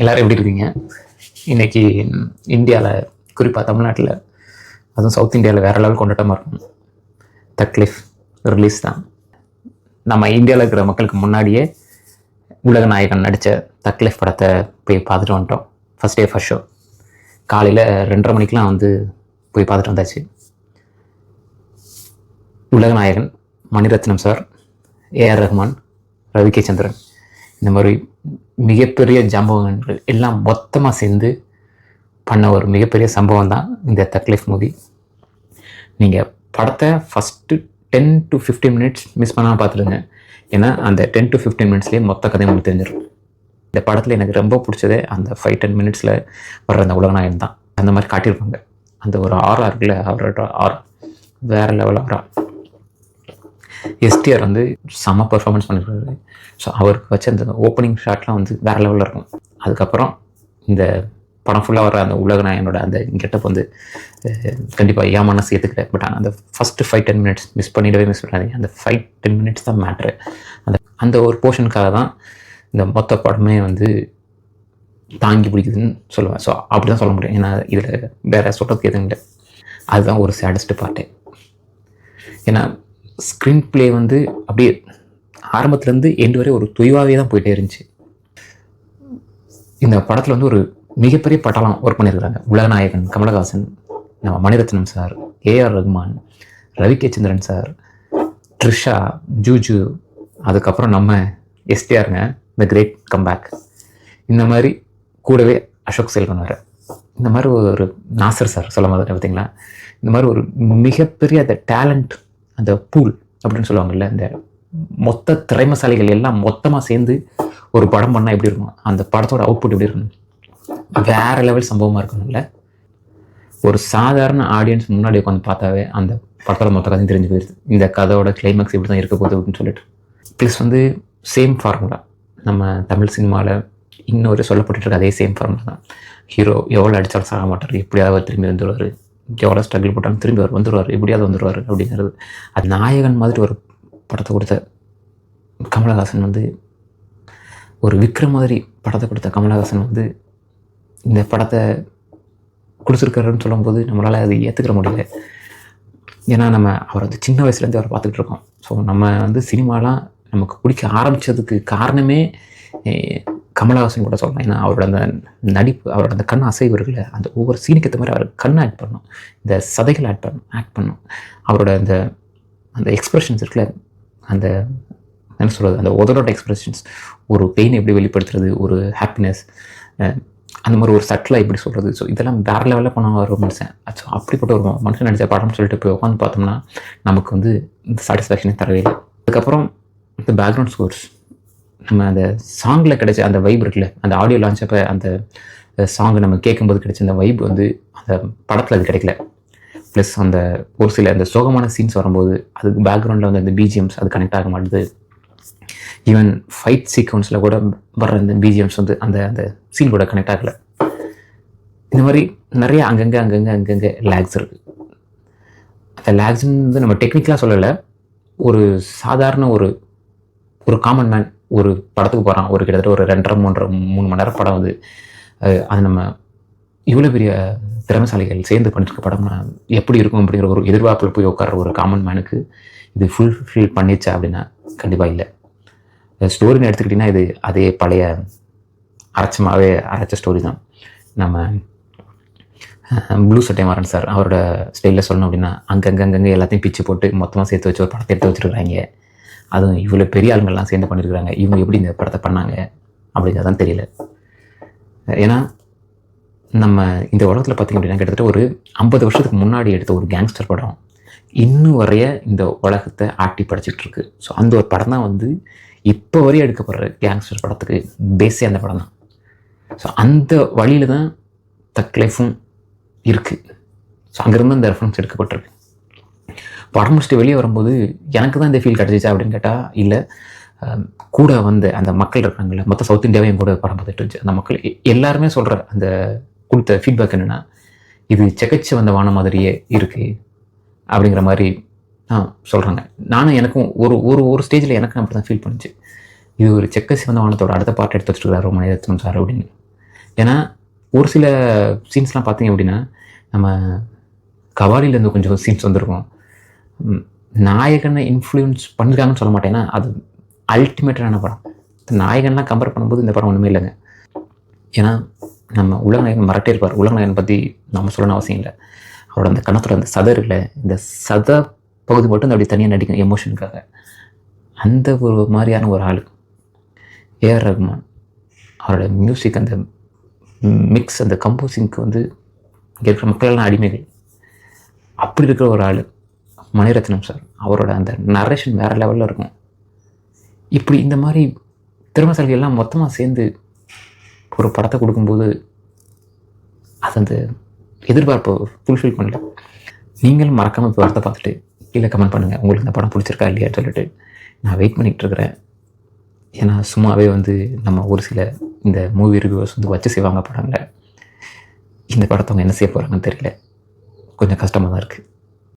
எல்லோரும் எப்படி இருக்கீங்க? இன்றைக்கி இந்தியாவில், குறிப்பாக தமிழ்நாட்டில், அதுவும் சவுத் இந்தியாவில் வேறு லெவல் கொண்டாட்டமாக இருக்கும். தக்லீஃப் ரிலீஸ் தான். நம்ம இந்தியாவில் இருக்கிற மக்களுக்கு முன்னாடியே உலக நாயகன் நடித்த தக்லீஃப் படத்தை போய் பார்த்துட்டு வந்துட்டோம். ஃபஸ்ட் டே ஃபஸ்ட் ஷோ காலையில் 2:30 மணிக்கெலாம் போய் பார்த்துட்டு வந்தாச்சு. உலக நாயகன் Mani Ratnam sir, A R Rahman, Ravi K Chandran, இந்த மாதிரி மிகப்பெரிய சம்பவங்கள் எல்லாம் மொத்தமாக சேர்ந்து பண்ண ஒரு மிகப்பெரிய சம்பவம் தான் இந்த தக்லீஃப் மூவி. நீங்கள் படத்தை ஃபஸ்ட்டு 10 to 15 மினிட்ஸ் மிஸ் பண்ணாமல் பார்த்துடுங்க. ஏன்னா அந்த 10 to 15 மினிட்ஸ்லேயே மொத்த கதையை உங்களுக்கு தெரிஞ்சிடும். இந்த படத்தில் எனக்கு ரொம்ப பிடிச்சதே அந்த 5-10 மினிட்ஸில் வர்ற அந்த உலகநாயகன் தான். அந்த மாதிரி காட்டியிருப்பாங்க. அந்த ஒரு ஆரா இருக்குல்ல, அவரோட ஆரா வேறு லெவல் ஆரா. எஸ்டிஆர் செம்ம பெர்ஃபார்மன்ஸ் பண்ணியிருக்காரு. ஸோ அவருக்கு வச்ச அந்த ஓப்பனிங் ஷாட்லாம் வேறு லெவலில் இருக்கும். அதுக்கப்புறம் இந்த படம் ஃபுல்லாக வர அந்த உலகநாயகனோட அந்த கெட்டப் கண்டிப்பாக என் மனசு ஏற்றுக்கல. பட் ஆனால் அந்த ஃபஸ்ட்டு 5-10 மினிட்ஸ் மிஸ் பண்ணாதீங்க. அந்த 5-10 மினிட்ஸ் தான் மேட்ரு. அந்த ஒரு போர்ஷனுக்காக தான் இந்த மொத்த படமே தாங்கி பிடிக்குதுன்னு சொல்லுவேன். ஸோ அப்படி தான் சொல்ல முடியும். ஏன்னா இதில் வேறு சொல்கிறதுக்கு எதுவும் இல்லை. அதுதான் ஒரு சேடஸ்ட் பார்ட்டே. ஏன்னா ஸ்க்ரீன் ப்ளே அப்படியே ஆரம்பத்துலேருந்து எண்டு வரை ஒரு தொய்வாகவே தான் போயிட்டே இருந்துச்சு. இந்த படத்தில் ஒரு மிகப்பெரிய பட்டாளம் ஒர்க் பண்ணியிருக்கிறாங்க. உலகநாயகன் கமலஹாசன், நம்ம Mani Ratnam sir, A R Rahman, Ravi K Chandran sir, Trisha, ஜூஜு, அதுக்கப்புறம் நம்ம எஸ்டிஆருங்க, த கிரேட் கம்பேக். இந்த மாதிரி கூடவே அசோக் செல்வன் வேறு. இந்த மாதிரி ஒரு நாசர் சார் சொல்ல மாதிரி பார்த்தீங்களா. இந்த மாதிரி ஒரு மிகப்பெரிய அந்த டேலண்ட், அந்த பூல் அப்படின்னு சொல்லுவாங்கல்ல, இந்த மொத்த திறமைசாலிகள் எல்லாம் மொத்தமாக சேர்ந்து ஒரு படம் பண்ணால் எப்படி இருக்கும், அந்த படத்தோட அவுட்புட் எப்படி இருக்கணும், வேறு லெவல் சம்பவமாக இருக்கணும்ல. ஒரு சாதாரண ஆடியன்ஸ் முன்னாடி உட்காந்து பார்த்தாவே அந்த படத்தோட மொத்த கதையும் தெரிஞ்சு போயிடுது. இந்த கதையோட கிளைமேக்ஸ் இப்படி தான் இருக்க போகுது அப்படின்னு சொல்லிட்டு. ப்ளஸ் சேம் ஃபார்முலா நம்ம தமிழ் சினிமாவில் இன்னொரு சொல்லப்பட்டுருக்கு. அதே சேம் ஃபார்முலா தான். ஹீரோ எவ்வளோ அடித்தாலும் சாக மாட்டார், எப்படியாவது திரும்பி வந்துடுவார், எவ்வளோ ஸ்ட்ரகிள் போட்டாலும் திரும்பி வந்துடுவார், எப்படியாவது வந்துடுவார் அப்படிங்கிறது. அது நாயகன் மாதிரி ஒரு படத்தை கொடுத்த கமலஹாசன் ஒரு விக்ரம் மாதிரி படத்தை கொடுத்த கமலஹாசன் இந்த படத்தை கொடுத்துருக்காருன்னு சொல்லும்போது நம்மளால் அது ஏற்றுக்கிற முடியல. ஏன்னா நம்ம அவர் சின்ன வயசுலேருந்து அவரை பார்த்துக்கிட்டு இருக்கோம். ஸோ நம்ம சினிமாலாம் நமக்கு பிடிக்க ஆரம்பித்ததுக்கு காரணமே கமலஹாசன் கூட சொல்லலாம். ஏன்னா அவரோட அந்த நடிப்பு, அவரோட அந்த கண் அசைவு இருக்குல்ல, அந்த ஒவ்வொரு சீனுக்கு ஏற்ற மாதிரி அவர் கண் ஆக்ட் பண்ணணும், இந்த சதைகள் ஆக்ட் பண்ணணும், அவரோட அந்த எக்ஸ்ப்ரெஷன்ஸ் இருக்குல்ல, அந்த என்ன சொல்கிறது, அந்த உதரோட எக்ஸ்ப்ரெஷன்ஸ், ஒரு பெயின் எப்படி வெளிப்படுத்துறது, ஒரு ஹாப்பினஸ், அந்த மாதிரி ஒரு சட்டிலாக எப்படி சொல்கிறது. ஸோ இதெல்லாம் வேறு லெவலில் பண்ண ஒரு மனுஷன். ஸோ அப்படிப்பட்ட ஒரு மனுஷன் நடித்த படம்னு சொல்லிட்டு போய் உட்காந்து பார்த்தோம்னா நமக்கு இந்த சாட்டிஸ்ஃபேக்ஷனே தரவே இல்லை. அதுக்கப்புறம் இந்த பேக்ரவுண்ட் ஸ்கோர்ஸ், நம்ம அந்த சாங்கில் கிடைச்ச அந்த வைப் இருக்குல்ல, அந்த ஆடியோ லான்ச் அப்போ அந்த சாங்கை நம்ம கேட்கும்போது கிடைச்ச அந்த வைப் அந்த படத்தில் அது கிடைக்கல. ப்ளஸ் அந்த ஒரு சில அந்த சோகமான சீன்ஸ் வரும்போது அதுக்கு பேக்ரவுண்டில் அந்த பிஜிஎம்ஸ் அது கனெக்ட் ஆக மாட்டேது. ஈவன் ஃபைட் சீக்வன்ஸில் கூட வர்ற இந்த பிஜிஎம்ஸ் அந்த அந்த சீன் கூட கனெக்ட் ஆகலை. இந்த மாதிரி நிறைய அங்கங்கே லேக்ஸ் இருக்குது. அந்த லேக்ஸ்ன்னு நம்ம டெக்னிக்கலாக சொல்லலை. ஒரு சாதாரண ஒரு காமன் மேன் ஒரு படத்துக்கு போகிறான், ஒரு கிட்டத்தட்ட ஒரு 2.5-3 மணி நேரம் படம் அது நம்ம இவ்வளோ பெரிய திறமைசாலிகள் சேர்ந்து பண்ணியிருக்க படம்னா எப்படி இருக்கும் அப்படிங்கிற ஒரு எதிர்பார்ப்பில் போய் உட்கார ஒரு காமன் மேனுக்கு இது ஃபுல்ஃபில் பண்ணிடுச்சா அப்படின்னா கண்டிப்பாக இல்லை. ஸ்டோரின்னு எடுத்துக்கிட்டிங்கன்னா இது அதே பழைய அரைச்ச ஸ்டோரி தான். நம்ம ப்ளூ சட்டை மாறன் சார் அவரோட ஸ்டைலில் சொல்லணும் அப்படின்னா அங்கங்கே எல்லாத்தையும் பிச்சு போட்டு மொத்தமாக சேர்த்து வச்சு ஒரு படத்தை எடுத்து வச்சுருக்காங்க. அதுவும் இவ்வளோ பெரிய ஆளுங்கள்லாம் சேர்ந்து பண்ணியிருக்கிறாங்க. இவங்க எப்படி இந்த படத்தை பண்ணாங்க அப்படிங்கிறதான் தெரியல. ஏன்னா நம்ம இந்த உலகத்தில் பார்த்திங்க அப்படின்னா கிட்டத்தட்ட ஒரு 50 வருஷத்துக்கு முன்னாடி எடுத்த ஒரு கேங்ஸ்டர் படம் இன்னும் வரைய இந்த உலகத்தை ஆட்டி படைச்சிட்டு இருக்கு. ஸோ அந்த ஒரு படம் தான் இப்போ வரையும் எடுக்கப்படுற கேங்ஸ்டர் படத்துக்கு பேஸே அந்த படம் தான். ஸோ அந்த வழியில் தான் தக்லீஃபும் இருக்குது. ஸோ அங்கேருந்து அந்த ரெஃபரன்ஸ் எடுக்கப்பட்டிருக்கு. படம் முடிச்சுட்டு வெளியே வரும்போது எனக்கு தான் இந்த ஃபீல் கிடச்சிச்சா அப்படின்னு கேட்டால் இல்லை. கூட அந்த மக்கள் இருக்காங்கல்ல, மொத்த சவுத் இந்தியாவே என் கூட படம் பார்த்துட்டு இருந்துச்சு. அந்த மக்கள் எல்லாருமே சொல்கிற அந்த கொடுத்த ஃபீட்பேக் என்னென்னா, இது செக்கச்சு வந்த வானம் மாதிரியே இருக்குது அப்படிங்கிற மாதிரி சொல்கிறாங்க. நானும் எனக்கும் ஒரு ஸ்டேஜில் எனக்கும் அப்படி தான் ஃபீல் பண்ணிச்சு. இது ஒரு செக்கச்சு வந்த வானத்தோட அடுத்த பாட்டு எடுத்து வச்சுருக்காரு மணிரத்னம் சார் அப்படின்னு. ஏன்னா ஒரு சில சீன்ஸ்லாம் பார்த்தீங்க அப்படின்னா நம்ம கபாலிலேருந்து கொஞ்சம் சீன்ஸ் வந்திருக்கும். நாயகனை இன்ஃப்ளூயன்ஸ் பண்ணியிருக்காங்கன்னு சொல்ல மாட்டேன். ஏன்னா அது அல்டிமேட்டான படம். நாயகன்லாம் கம்பேர் பண்ணும்போது இந்த படம் ஒன்றுமே இல்லைங்க. ஏன்னா நம்ம உலகநாயகன் மிரட்டே இருப்பார். உலகநாயகன் பற்றி நம்ம சொல்லணும் அவசியம் இல்லை. அவரோட அந்த கணத்தில் அந்த சதை இருக்குல்ல, இந்த சதை பகுதி மட்டும் அப்படி தனியாக நடிக்கும் எமோஷனுக்காக. அந்த ஒரு மாதிரியான ஒரு ஆள் ஏஆர் ரஹ்மான். அவரோட மியூசிக் அந்த மிக்ஸ் அந்த கம்போசிங்க்கு வந்து இங்கே இருக்கிற மக்களெல்லாம் அடிமைகள். அப்படி இருக்கிற ஒரு ஆள் மணிரத்னம் சார். அவரோட அந்த நரேஷன் வேறு லெவலில் இருக்கும். இப்படி இந்த மாதிரி திறமைசாலிகள்லாம் மொத்தமாக சேர்ந்து ஒரு படத்தை கொடுக்கும்போது அது அந்த எதிர்பார்ப்பை ஃபுல்ஃபில் பண்ணல. நீங்களும் மறக்காமல் இப்போ படத்தை பார்த்துட்டு கீழே கமெண்ட் பண்ணுங்கள் உங்களுக்கு இந்த படம் பிடிச்சிருக்கா இல்லையான்னு சொல்லிட்டு. நான் வெயிட் பண்ணிகிட்டு இருக்கிறேன். ஏன்னா சும்மாவே வந்து நம்ம ஒரு சில இந்த மூவி ரிவ்யூவர்ஸ் வந்து வச்சு செய்வாங்க படங்களை. இந்த படத்தை அவங்க என்ன செய்ய போகிறாங்கன்னு தெரியல. கொஞ்சம் கஷ்டமாக தான் இருக்குது.